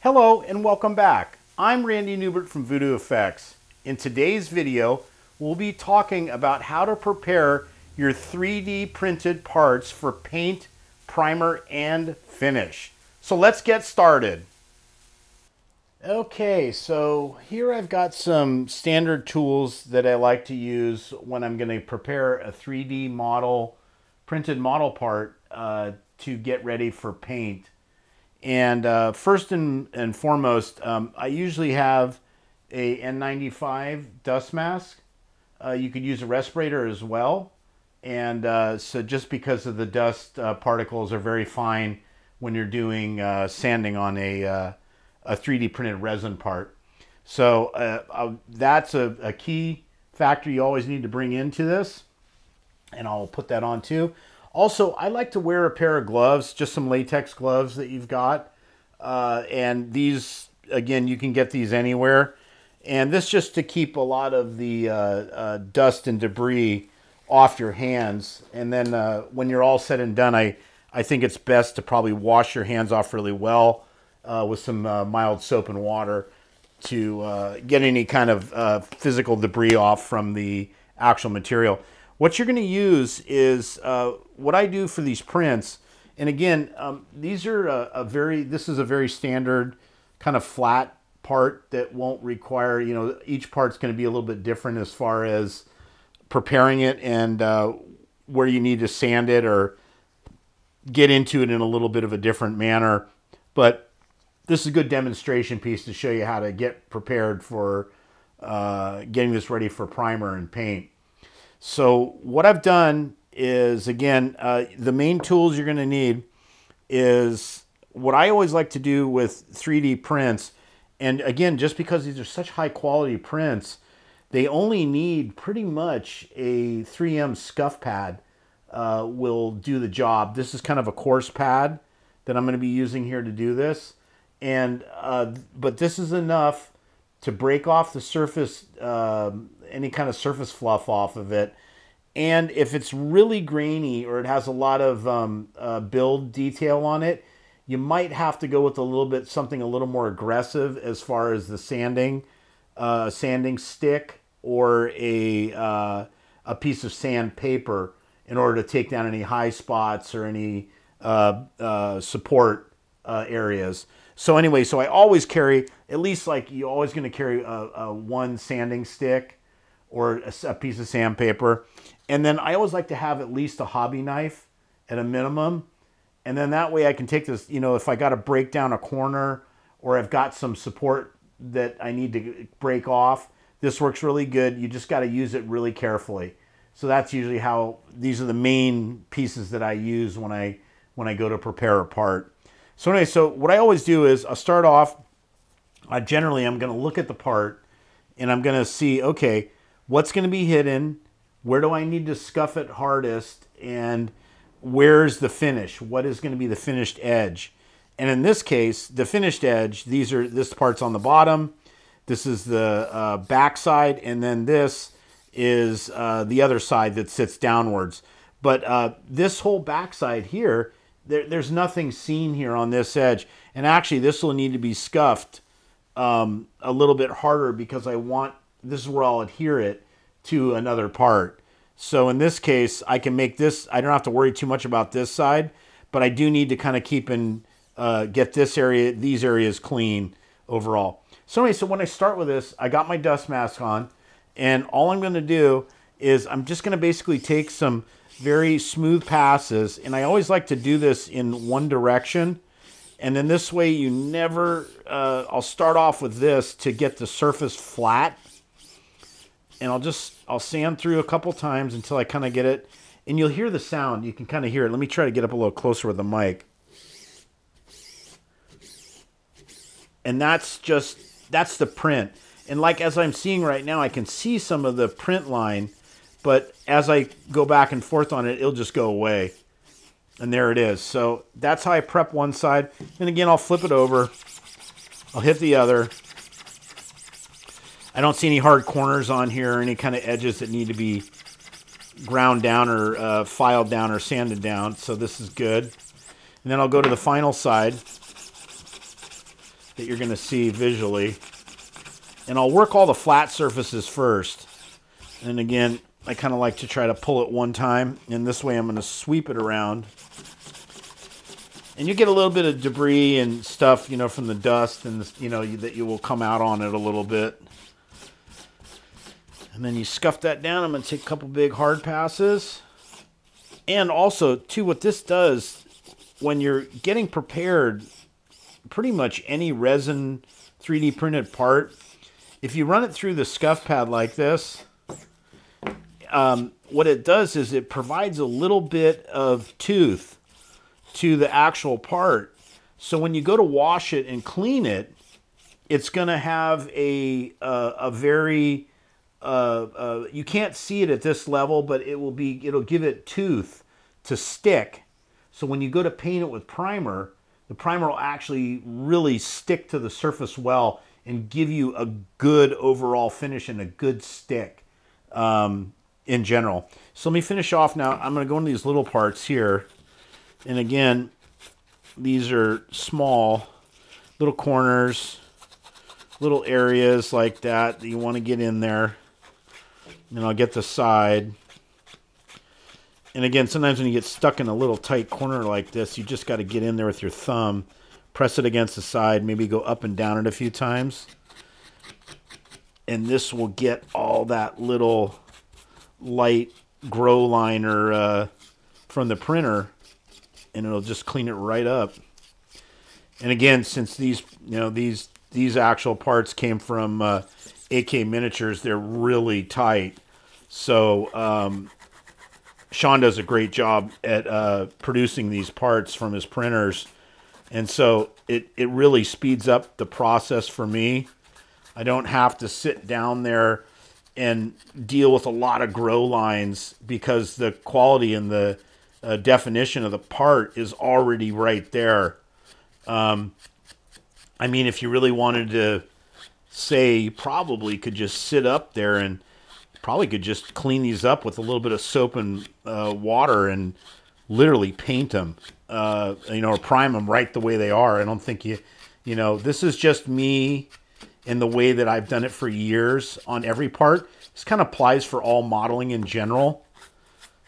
Hello and welcome back. I'm Randy Newbert from VoodooFX. In today's video, we'll be talking about how to prepare your 3D printed parts for paint, primer, and finish. So let's get started. Okay, so here I've got some standard tools that I like to use when I'm going to prepare a 3D model, printed model part to get ready for paint. And first and foremost, I usually have a N95 dust mask. You could use a respirator as well. And so just because of the dust particles are very fine when you're doing sanding on a 3D printed resin part. So that's a key factor you always need to bring into this. And I'll put that on too. Also, I like to wear a pair of gloves, just some latex gloves that you've got. And these, again, you can get these anywhere. And this just to keep a lot of the dust and debris off your hands. And then when you're all said and done, I think it's best to probably wash your hands off really well with some mild soap and water to get any kind of physical debris off from the actual material. What you're going to use is what I do for these prints. And again, these are this is a very standard kind of flat part that won't require, each part's going to be a little bit different as far as preparing it and where you need to sand it or get into it in a little bit of a different manner. But this is a good demonstration piece to show you how to get prepared for getting this ready for primer and paint. So what I've done is, again, the main tools you're going to need is what I always like to do with 3D prints. And again, just because these are such high quality prints, they only need pretty much a 3M scuff pad will do the job. This is kind of a coarse pad that I'm going to be using here to do this. And but this is enough to break off the surface, any kind of surface fluff off of it. And if it's really grainy or it has a lot of build detail on it, you might have to go with something a little more aggressive as far as the sanding stick or a piece of sandpaper in order to take down any high spots or any support areas. So anyway, so I always carry, at least like you're always going to carry one sanding stick or a piece of sandpaper. And then I always like to have at least a hobby knife at a minimum. And then that way I can take this, if I got to break down a corner or I've got some support that I need to break off, this works really good. You just got to use it really carefully. So that's usually how, these are the main pieces that I use when I go to prepare a part. So anyway, so what I always do is I'll start off, generally I'm going to look at the part and I'm going to see, okay, what's going to be hidden? Where do I need to scuff it hardest? And where's the finish? What is going to be the finished edge? And in this case, the finished edge, this part's on the bottom. This is the back side. And then this is the other side that sits downwards. But this whole back side here, there's nothing seen here on this edge. And actually, this will need to be scuffed a little bit harder because this is where I'll adhere it to another part. So in this case, I can make this, I don't have to worry too much about this side, but I do need to kind of get these areas clean overall. So anyway, so when I start with this, I got my dust mask on, and all I'm going to do is I'm just going to basically take some very smooth passes, and I always like to do this in one direction. And then this way you never, I'll start off with this to get the surface flat. And I'll sand through a couple times until I kind of get it. And you'll hear the sound. You can kind of hear it. Let me try to get up a little closer with the mic. And that's the print. And like as I'm seeing right now, I can see some of the print line. But as I go back and forth on it, it'll just go away. And there it is. So that's how I prep one side. And again, I'll flip it over. I'll hit the other. I don't see any hard corners on here or any kind of edges that need to be ground down or filed down or sanded down. So this is good. And then I'll go to the final side. that you're going to see visually. And I'll work all the flat surfaces first. And again, I kind of like to try to pull it one time. And this way I'm going to sweep it around. And you get a little bit of debris and stuff, you know, from the dust and, you know, that you will come out on it a little bit. And then you scuff that down. I'm going to take a couple big hard passes. And also, too, what this does, when you're getting prepared, pretty much any resin 3D printed part, if you run it through the scuff pad like this, what it does is it provides a little bit of tooth to the actual part. So when you go to wash it and clean it, it's going to have a very, you can't see it at this level, but it'll give it tooth to stick. So when you go to paint it with primer, the primer will actually really stick to the surface well and give you a good overall finish and a good stick in general. So let me finish off now. I'm going to go into these little parts here. And again, these are small little corners, little areas like that you want to get in there. And I'll get the side. And again, sometimes when you get stuck in a little tight corner like this, you just got to get in there with your thumb, press it against the side, maybe go up and down it a few times. And this will get all that little light grow liner from the printer, and it'll just clean it right up. And again, since these, you know, these actual parts came from AK Miniatures, they're really tight. So Sean does a great job at producing these parts from his printers. And so it really speeds up the process for me. I don't have to sit down there and deal with a lot of grow lines because the quality and the definition of the part is already right there. I mean, if you really wanted to say, you probably could just sit up there and probably could just clean these up with a little bit of soap and water and literally paint them, you know, or prime them right the way they are. I don't think you know, this is just me in the way that I've done it for years on every part. This kind of applies for all modeling in general.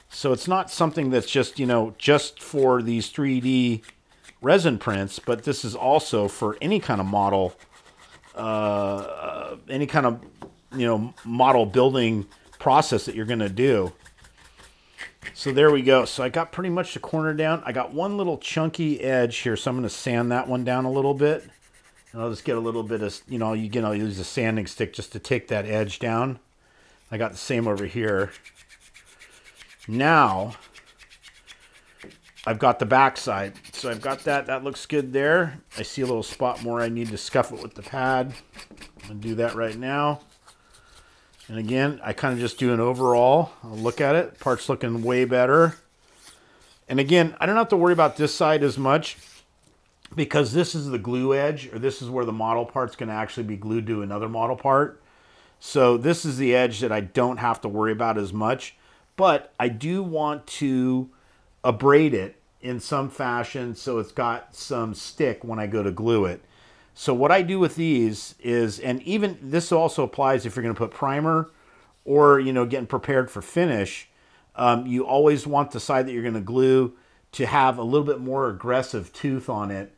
So it's not something that's just, you know, just for these 3D resin prints, but this is also for any kind of model, any kind of, you know, model building process that you're going to do. So there we go. So I got pretty much the corner down. I got one little chunky edge here, so I'm going to sand that one down a little bit. And I'll just get a little bit of, you know, I'll use a sanding stick just to take that edge down. I got the same over here. Now, I've got the back side. So I've got that. That looks good there. I see a little spot more I need to scuff it with the pad. I'm going to do that right now. And again, I kind of just do an overall. I'll look at it. Part's looking way better. And again, I don't have to worry about this side as much because this is the glue edge, or this is where the model part's going to actually be glued to another model part. So this is the edge that I don't have to worry about as much. But I do want to abrade it in some fashion so it's got some stick when I go to glue it. So what I do with these is, and even this also applies if you're going to put primer or, you know, getting prepared for finish, you always want the side that you're going to glue to have a little bit more aggressive tooth on it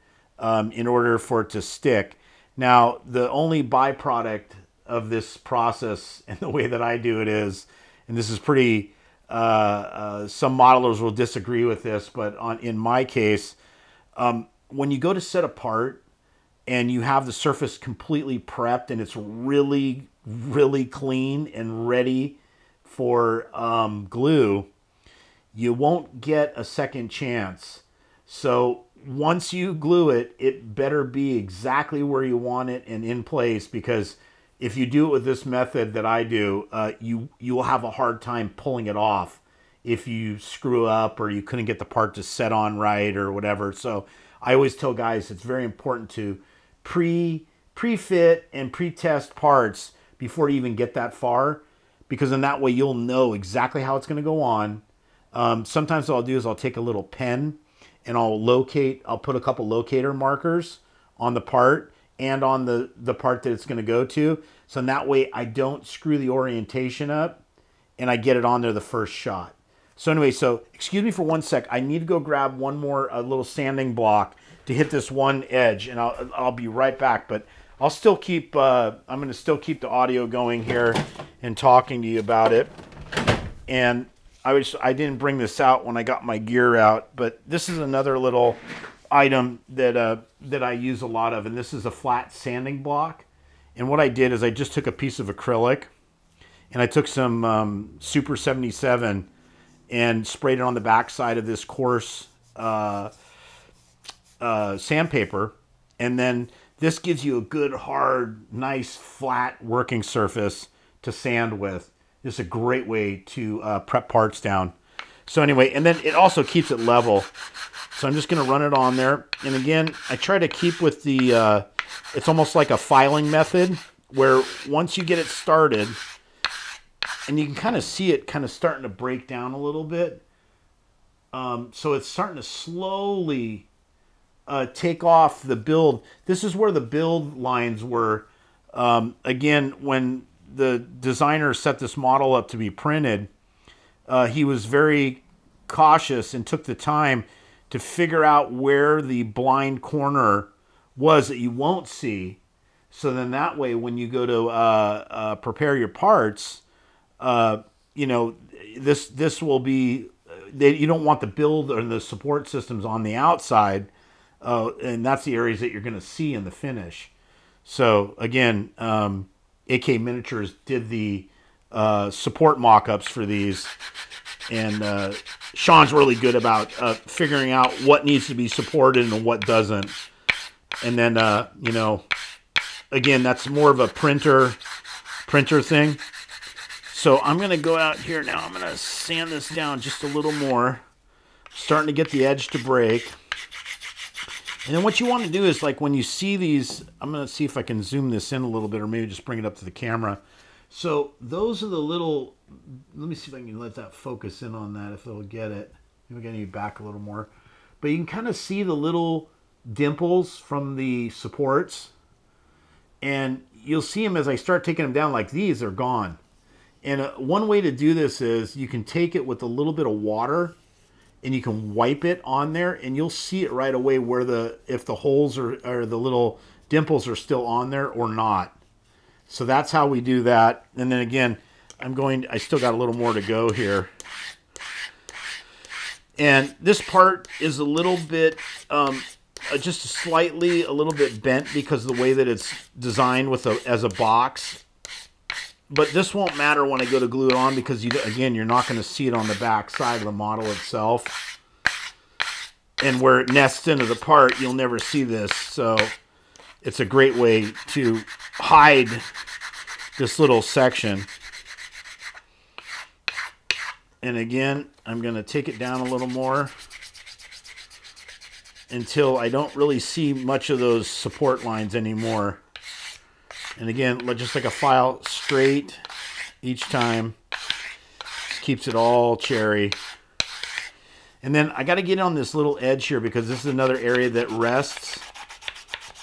in order for it to stick. Now, the only byproduct of this process and the way that I do it is, and this is pretty, some modelers will disagree with this, but in my case, when you go to set apart, and you have the surface completely prepped and it's really, really clean and ready for glue, you won't get a second chance. So once you glue it, it better be exactly where you want it and in place, because if you do it with this method that I do, you will have a hard time pulling it off if you screw up or you couldn't get the part to set on right or whatever. So I always tell guys it's very important to pre-fit and pre-test parts before you even get that far, because in that way you'll know exactly how it's going to go on. Sometimes what I'll do is I'll take a little pen and I'll put a couple locator markers on the part and on the part that it's going to go to. So in that way I don't screw the orientation up and I get it on there the first shot. So anyway, so excuse me for 1 sec. I need to go grab one more little sanding block to hit this one edge, and I'll be right back. But I'll still keep, I'm going to still keep the audio going here and talking to you about it. And I didn't bring this out when I got my gear out, but this is another little item that that I use a lot of, and this is a flat sanding block. And what I did is I just took a piece of acrylic, and I took some Super 77 and sprayed it on the back side of this coarse sandpaper. And then this gives you a good, hard, nice, flat working surface to sand with. This is a great way to prep parts down. So anyway, and then it also keeps it level. So I'm just going to run it on there. And again, I try to keep with the, it's almost like a filing method, where once you get it started, and you can kind of see it kind of starting to break down a little bit. So it's starting to slowly take off the build. This is where the build lines were. Again, when the designer set this model up to be printed, he was very cautious and took the time to figure out where the blind corner was that you won't see. So then that way, when you go to prepare your parts, you know, this will be, you don't want the build or the support systems on the outside, and that's the areas that you're going to see in the finish. So again, AK Miniatures did the support mock-ups for these, and Sean's really good about figuring out what needs to be supported and what doesn't. And then, you know, again, that's more of a printer thing. So I'm going to go out here now. I'm going to sand this down just a little more. Starting to get the edge to break. And then what you want to do is, like, when you see these, I'm going to see if I can zoom this in a little bit, or maybe just bring it up to the camera. So those are the little, let me see if I can let that focus in on that, if it'll get it. Maybe I got to get back a little more. But you can kind of see the little dimples from the supports. And you'll see them as I start taking them down like these, they're gone. And one way to do this is you can take it with a little bit of water and you can wipe it on there, and you'll see it right away where if the holes or the little dimples are still on there or not. So that's how we do that. And then again, I still got a little more to go here. And this part is a little bit, just slightly a little bit bent because of the way that it's designed as a box. But this won't matter when I go to glue it on, because again, you're not going to see it on the back side of the model itself. And where it nests into the part, you'll never see this. So it's a great way to hide this little section. And again, I'm going to take it down a little more until I don't really see much of those support lines anymore. And again, just like a file, straight each time. Just keeps it all cherry. And then I got to get on this little edge here, because this is another area that rests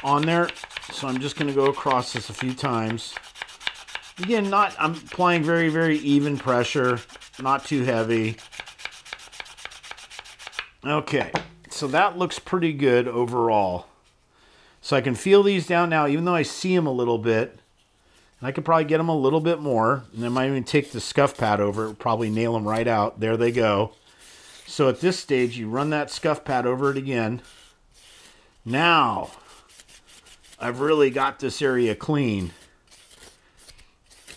on there. So I'm just going to go across this a few times. Again, I'm applying very, very even pressure, not too heavy. Okay, so that looks pretty good overall. So I can feel these down now, even though I see them a little bit. And I could probably get them a little bit more. And I might even take the scuff pad over it, probably nail them right out. There they go. So at this stage, you run that scuff pad over it again. Now, I've really got this area clean.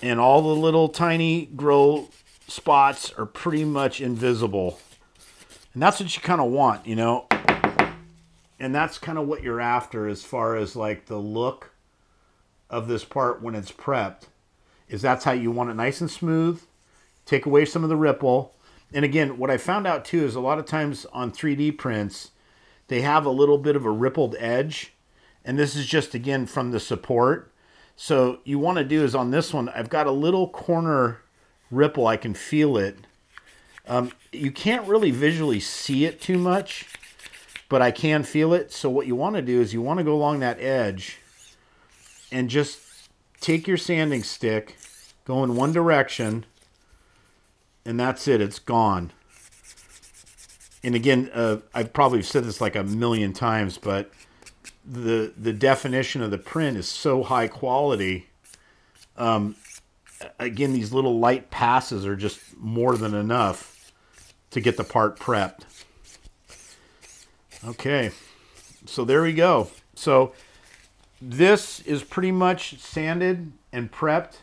And all the little tiny grow spots are pretty much invisible. And that's what you kind of want, you know. And that's kind of what you're after as far as like the look of this part when it's prepped. Is that's how you want it, nice and smooth. Take away some of the ripple. And again, what I found out too is a lot of times on 3D prints, they have a little bit of a rippled edge. And this is just, again, from the support. So you want to do is on this one, I've got a little corner ripple. I can feel it. You can't really visually see it too much, but I can feel it. So what you want to do is you want to go along that edge and just take your sanding stick, go in one direction, and that's it. It's gone. And again, I've probably said this like a million times, but the definition of the print is so high quality. Again, these little light passes are just more than enough to get the part prepped. Okay, so there we go. So this is pretty much sanded and prepped,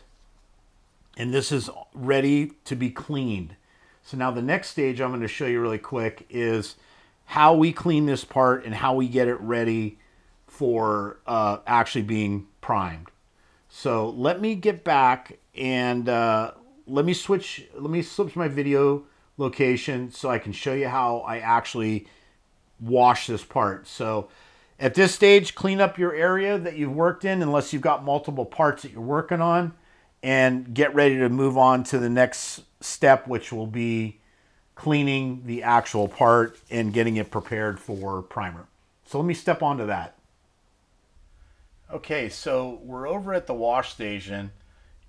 and this is ready to be cleaned. So now the next stage I'm going to show you really quick is how we clean this part and how we get it ready for actually being primed. So let me get back and let me switch my video location so I can show you how I actually wash this part. So at this stage, clean up your area that you've worked in, unless you've got multiple parts that you're working on, and get ready to move on to the next step, which will be cleaning the actual part and getting it prepared for primer. So let me step onto that. Okay, so we're over at the wash station,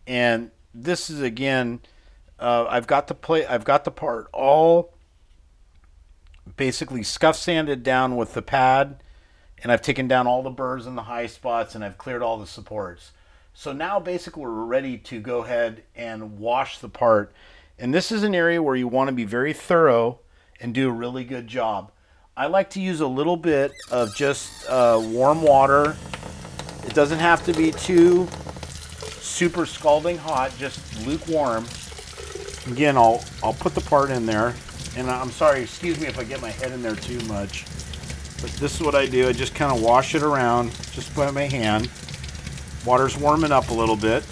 and this is again, I've got the part all basically scuff sanded down with the pad, and I've taken down all the burrs and the high spots, and I've cleared all the supports. So now basically we're ready to go ahead and wash the part. And this is an area where you want to be very thorough and do a really good job. I like to use a little bit of just warm water. It doesn't have to be too super scalding hot, just lukewarm. Again, I'll put the part in there. And I'm sorry, excuse me if I get my head in there too much. But this is what I do. I just kind of wash it around, just by my hand. Water's warming up a little bit.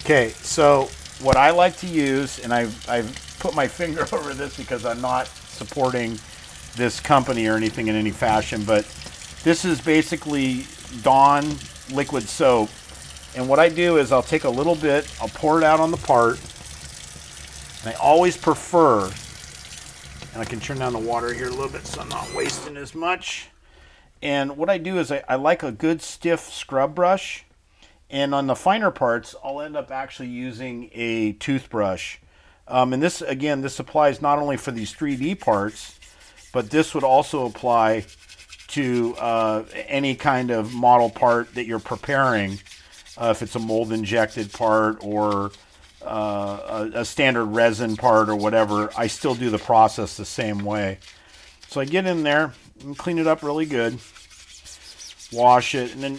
Okay, so what I like to use, and I've put my finger over this because I'm not supporting this company or anything in any fashion, but this is basically Dawn liquid soap. And what I do is I'll take a little bit, I'll pour it out on the part. And I always prefer, and I can turn down the water here a little bit so I'm not wasting as much. And what I do is I like a good stiff scrub brush. And on the finer parts, I'll end up actually using a toothbrush. And this, again, this applies not only for these 3D parts, but this would also apply to any kind of model part that you're preparing. If it's a mold injected part or a standard resin part or whatever, I still do the process the same way. So I get in there and clean it up really good, wash it, and then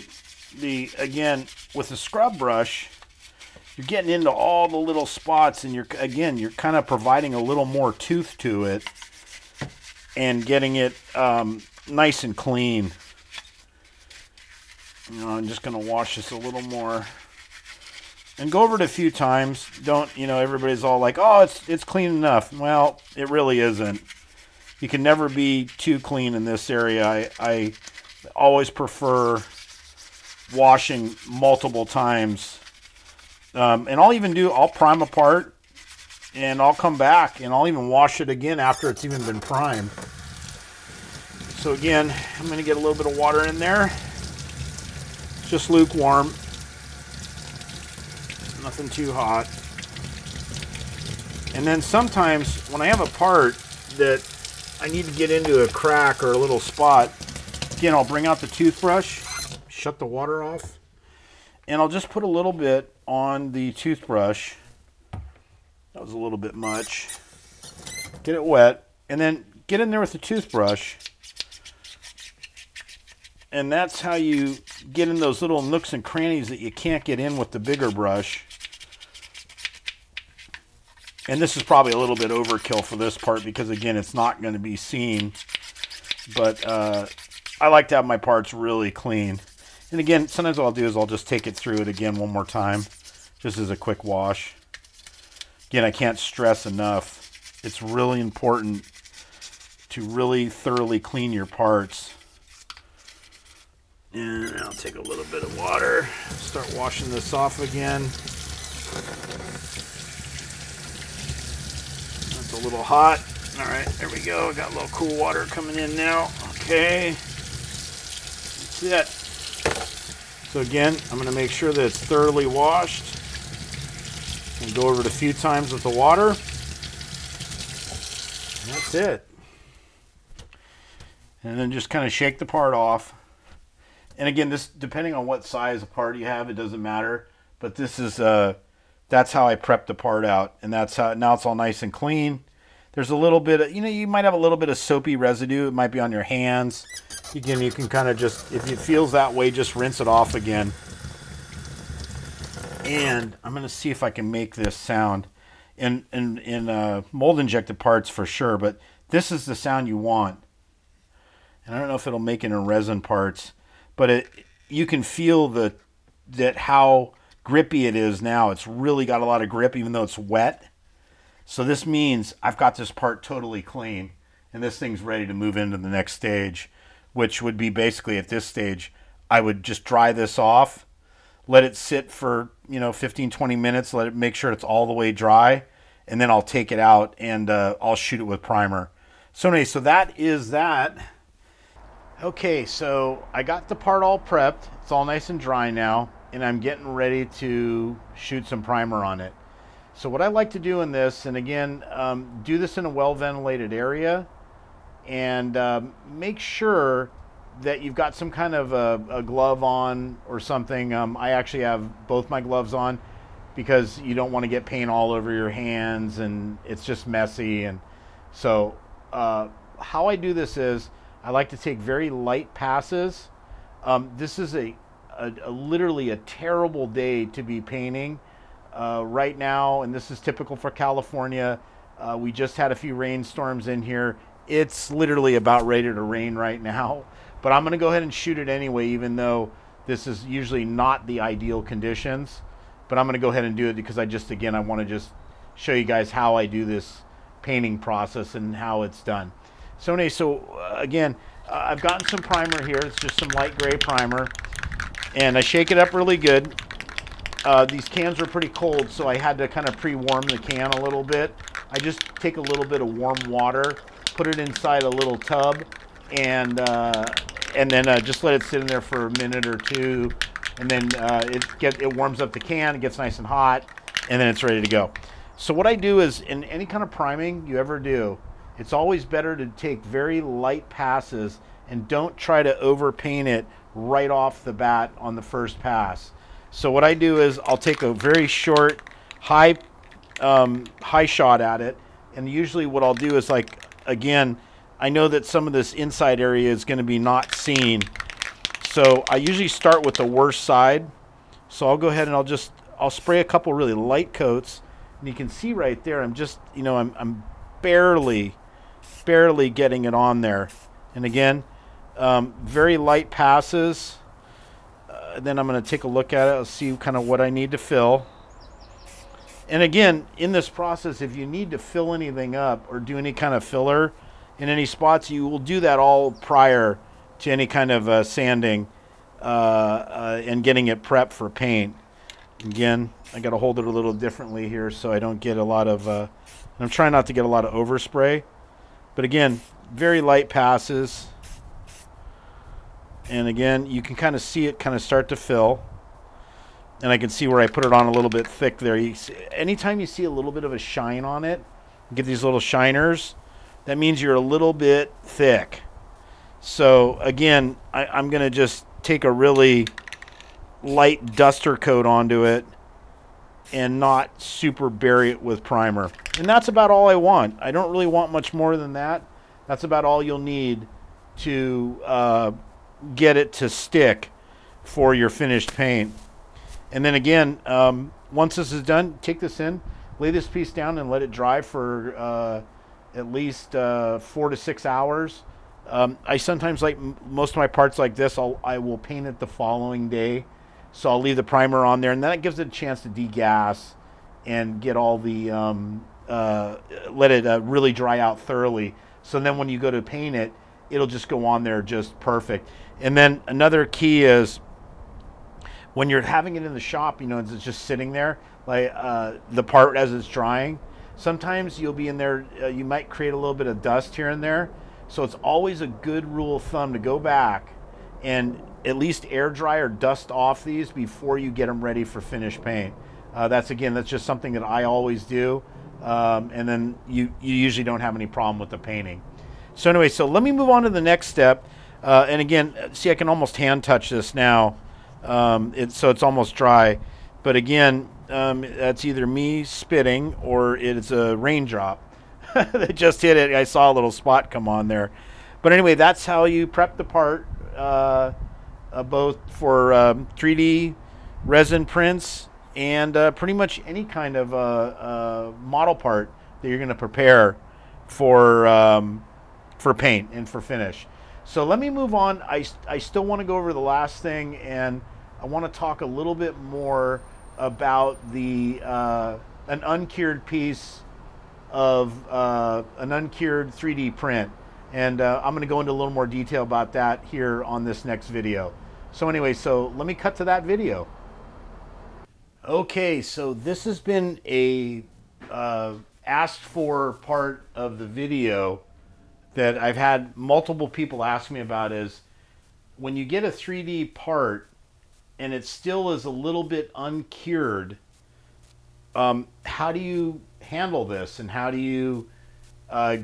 again with the scrub brush, you're getting into all the little spots, and you're kind of providing a little more tooth to it and getting it nice and clean. You know, I'm just going to wash this a little more and go over it a few times. Don't, you know, everybody's all like, oh, it's clean enough. Well, it really isn't. You can never be too clean in this area. I always prefer washing multiple times. And I'll prime a part, and I'll come back and I'll even wash it again after it's even been primed. So again, I'm going to get a little bit of water in there. Just lukewarm. Nothing too hot. And then sometimes when I have a part that I need to get into a crack or a little spot, again, I'll bring out the toothbrush, shut the water off, and I'll just put a little bit on the toothbrush. That was a little bit much. Get it wet, and then get in there with the toothbrush. And that's how you get in those little nooks and crannies that you can't get in with the bigger brush. And this is probably a little bit overkill for this part because, again, it's not going to be seen. But I like to have my parts really clean. And again, sometimes what I'll do is I'll just take it through it again one more time. Just as a quick wash. Again, I can't stress enough. It's really important to really thoroughly clean your parts. And I'll take a little bit of water, start washing this off again. That's a little hot. All right, there we go. Got a little cool water coming in now. Okay, that's it. So again, I'm going to make sure that it's thoroughly washed. And go over it a few times with the water. And that's it. And then just kind of shake the part off. And again, this, depending on what size of part you have, it doesn't matter. But this is, that's how I prep the part out. And that's how, now it's all nice and clean. There's a little bit of, you might have a little bit of soapy residue. It might be on your hands. Again, you can kind of just, if it feels that way, just rinse it off again. And I'm going to see if I can make this sound in mold injected parts for sure, but this is the sound you want. And I don't know if it'll make it in resin parts, but you can feel that how grippy it is now. It's really got a lot of grip even though it's wet. So this means I've got this part totally clean and this thing's ready to move into the next stage, which would be basically at this stage, I would just dry this off, let it sit for 15-20 minutes, let it make sure it's all the way dry, and then I'll take it out and I'll shoot it with primer. So anyway, so that is that. Okay, so I got the part all prepped. It's all nice and dry now, and I'm getting ready to shoot some primer on it. So what I like to do in this, and again, do this in a well-ventilated area, and make sure that you've got some kind of a glove on or something. I actually have both my gloves on because you don't want to get paint all over your hands and it's just messy. And so how I do this is I like to take very light passes. This is literally a terrible day to be painting right now, and this is typical for California. We just had a few rainstorms in here. It's literally about ready to rain right now, but I'm going to go ahead and shoot it anyway, even though this is usually not the ideal conditions. But I'm going to go ahead and do it because I want to just show you guys how I do this painting process and how it's done. So anyway, again, I've gotten some primer here. It's just some light gray primer, and I shake it up really good. These cans are pretty cold, so I had to kind of pre-warm the can a little bit. I just take a little bit of warm water, put it inside a little tub, and then just let it sit in there for a minute or two, and then it warms up the can, it gets nice and hot, and then it's ready to go. So what I do is, in any kind of priming you ever do, it's always better to take very light passes and don't try to overpaint it right off the bat on the first pass. So what I do is I'll take a very short, high shot at it, and usually what I'll do is, like, again, I know that some of this inside area is going to be not seen, so I usually start with the worst side. So I'll go ahead and I'll spray a couple really light coats, and you can see right there I'm just, I'm barely getting it on there. And again, very light passes. Then I'm going to take a look at it. I'll see kind of what I need to fill. And again, in this process, if you need to fill anything up or do any kind of filler in any spots, you will do that all prior to any kind of sanding and getting it prepped for paint. Again, I got to hold it a little differently here so I don't get a lot of, I'm trying not to get a lot of overspray. But again, very light passes. And again, you can kind of see it kind of start to fill. And I can see where I put it on a little bit thick there. Anytime you see a little bit of a shine on it, get these little shiners, that means you're a little bit thick. So again, I'm going to just take a really light duster coat onto it and not super bury it with primer. And that's about all I want. I don't really want much more than that. That's about all you'll need to get it to stick for your finished paint. And then again, once this is done, take this in, lay this piece down and let it dry for at least 4 to 6 hours. I sometimes, like most of my parts like this, I will paint it the following day. So I'll leave the primer on there, and then it gives it a chance to degas and get all the, let it really dry out thoroughly. So then when you go to paint it, it'll just go on there just perfect. And then another key is, when you're having it in the shop, it's just sitting there, like the part as it's drying, sometimes you'll be in there, you might create a little bit of dust here and there. So it's always a good rule of thumb to go back and at least air dry or dust off these before you get them ready for finished paint. That's just something that I always do. And then you usually don't have any problem with the painting. So anyway, so let me move on to the next step. And again, see, I can almost hand touch this now. So it's almost dry. But again, that's either me spitting or it's a raindrop that just hit it. I saw a little spot come on there. But anyway, that's how you prep the part, both for 3D resin prints and pretty much any kind of model part that you're going to prepare for paint and for finish. So let me move on. I still want to go over the last thing, and I want to talk a little bit more about the an uncured piece of an uncured 3D print. And I'm going to go into a little more detail about that here on this next video. So anyway, so let me cut to that video. Okay, so this has been a asked for part of the video that I've had multiple people ask me about, is when you get a 3D part and it still is a little bit uncured, how do you handle this, and how do you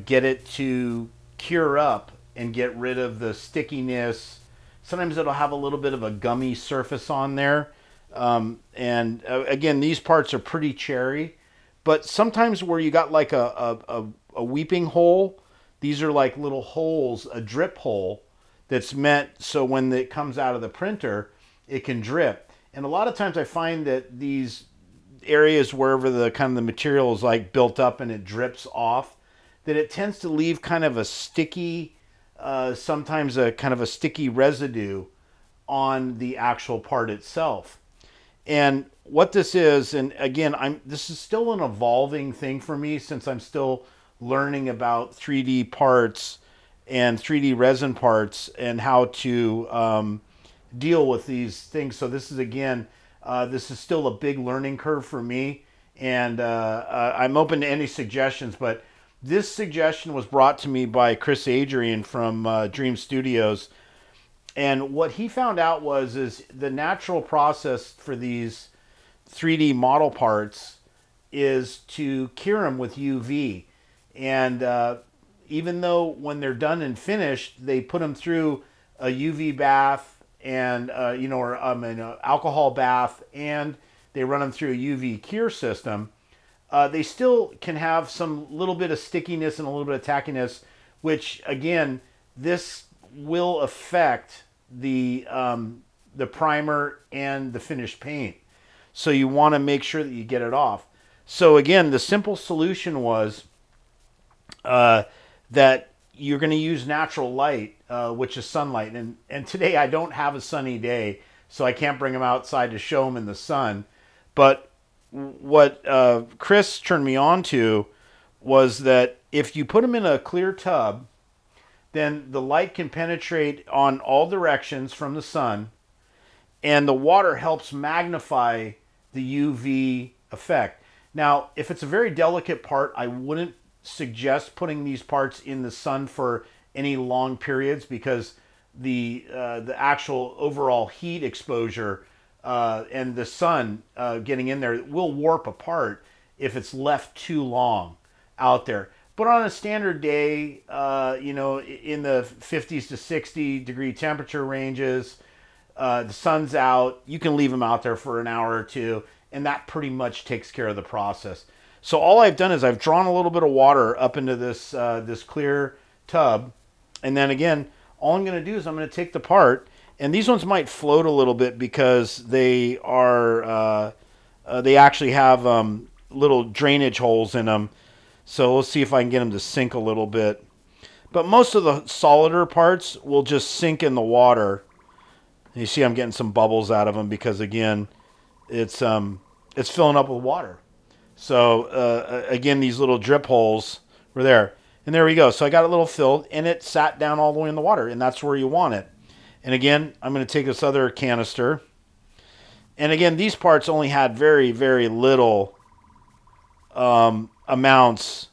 get it to cure up and get rid of the stickiness? Sometimes it'll have a little bit of a gummy surface on there. Again, these parts are pretty cherry, but sometimes where you got like a weeping hole, these are like little holes, a drip hole that's meant so when it comes out of the printer, it can drip. And a lot of times I find that these areas wherever the kind of the material is like built up and it drips off, that it tends to leave kind of a sticky, sometimes a kind of a sticky residue on the actual part itself. And what this is, and again, this is still an evolving thing for me, since I'm still learning about 3D parts and 3D resin parts and how to deal with these things. So this is, again, this is still a big learning curve for me, and I'm open to any suggestions, but this suggestion was brought to me by Chris Adrian from Dream Studios. And what he found out is the natural process for these 3D model parts is to cure them with UV. And even though when they're done and finished, they put them through a UV bath and, or an alcohol bath, and they run them through a UV cure system, they still can have some little bit of stickiness and a little bit of tackiness, which, again, this will affect the primer and the finished paint. So you want to make sure that you get it off. So again, the simple solution was that you're going to use natural light, which is sunlight. And today I don't have a sunny day, so I can't bring them outside to show them in the sun. But what Chris turned me on to was that if you put them in a clear tub, then the light can penetrate on all directions from the sun, and the water helps magnify the UV effect. Now, if it's a very delicate part, I wouldn't suggest putting these parts in the sun for any long periods, because the actual overall heat exposure and the sun getting in there will warp a part if it's left too long out there. But on a standard day, in the 50s to 60 degree temperature ranges, the sun's out, you can leave them out there for an hour or two, and that pretty much takes care of the process. So all I've done is I've drawn a little bit of water up into this this clear tub, and then again, all I'm going to do is I'm going to take the part, and these ones might float a little bit because they are they actually have little drainage holes in them. So let's see if I can get them to sink a little bit. But most of the solider parts will just sink in the water. And you see I'm getting some bubbles out of them because, again, it's filling up with water. So again, these little drip holes were there. And there we go. So I got it a little filled, and it sat down all the way in the water, and that's where you want it. And again, I'm going to take this other canister. And again, these parts only had very, very little amounts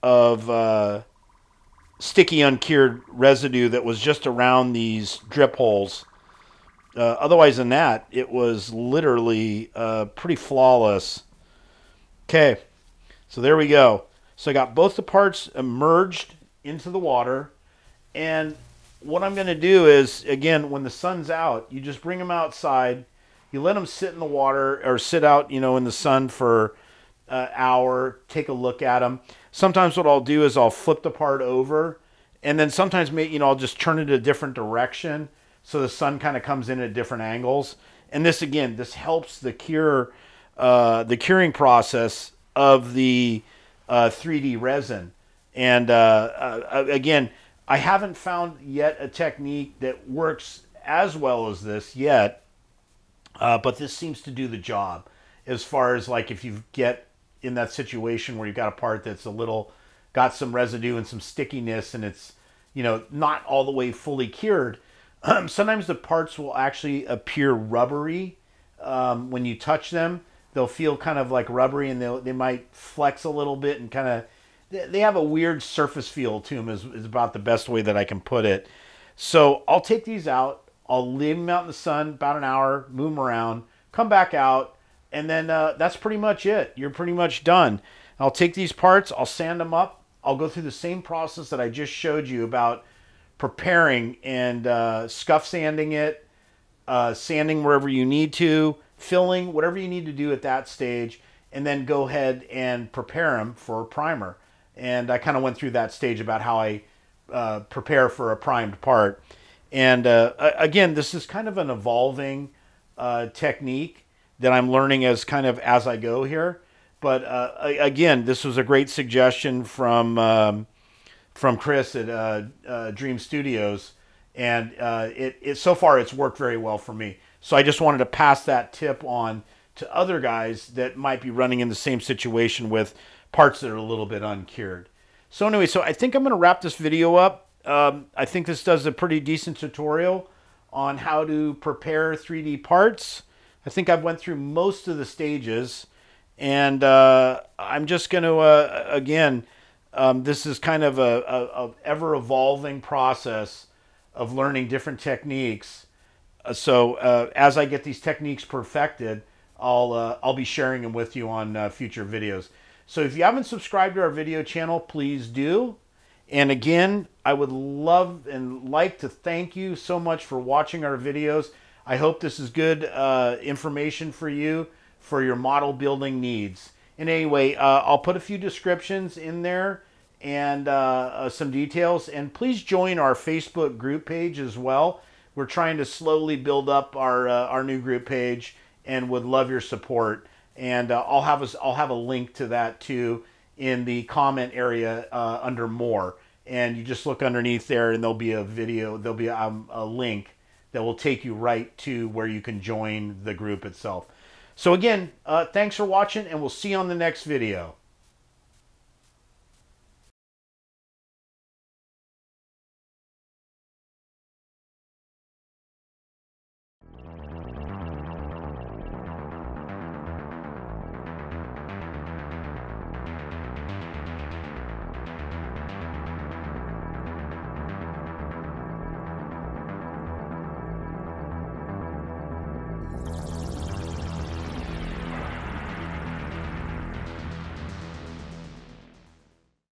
of sticky uncured residue that was just around these drip holes. otherwise than that, it was literally pretty flawless. Okay, so there we go. So I got both the parts immersed into the water. And what I'm going to do is, again, when the sun's out, you just bring them outside. You let them sit in the water or sit out, you know, in the sun for an hour. Take a look at them. Sometimes what I'll do is I'll flip the part over. And then sometimes, you know, I'll just turn it a different direction so the sun kind of comes in at different angles. And this, again, this helps the curing process of the 3D resin. And again, I haven't found yet a technique that works as well as this yet, but this seems to do the job as far as like if you get in that situation where you've got a part that's a little, got some residue and some stickiness and it's, you know, not all the way fully cured. Sometimes the parts will actually appear rubbery when you touch them. They'll feel kind of like rubbery and they might flex a little bit and kind of, they have a weird surface feel to them is about the best way that I can put it. So I'll take these out. I'll leave them out in the sun about an hour, move them around, come back out, and then that's pretty much it. You're pretty much done. I'll take these parts, I'll sand them up. I'll go through the same process that I just showed you about preparing and scuff sanding it, sanding wherever you need to, filling, whatever you need to do at that stage, and then go ahead and prepare them for a primer. And I kind of went through that stage about how I prepare for a primed part. And again, this is kind of an evolving technique that I'm learning as I go here. But again, this was a great suggestion from Chris at Dream Studios, and so far it's worked very well for me. So I just wanted to pass that tip on to other guys that might be running in the same situation with parts that are a little bit uncured. So anyway, so I think I'm going to wrap this video up. I think this does a pretty decent tutorial on how to prepare 3D parts. I think I've went through most of the stages, and I'm just going to, again, this is kind of a ever-evolving process of learning different techniques. So as I get these techniques perfected, I'll be sharing them with you on future videos. So if you haven't subscribed to our video channel, please do. And again, I would love and like to thank you so much for watching our videos. I hope this is good information for you for your model building needs. And anyway, I'll put a few descriptions in there and some details. And please join our Facebook group page as well. We're trying to slowly build up our new group page and would love your support. And I'll have a link to that too in the comment area under more. And you just look underneath there and there'll be a video, there'll be a link that will take you right to where you can join the group itself. So again, thanks for watching and we'll see you on the next video.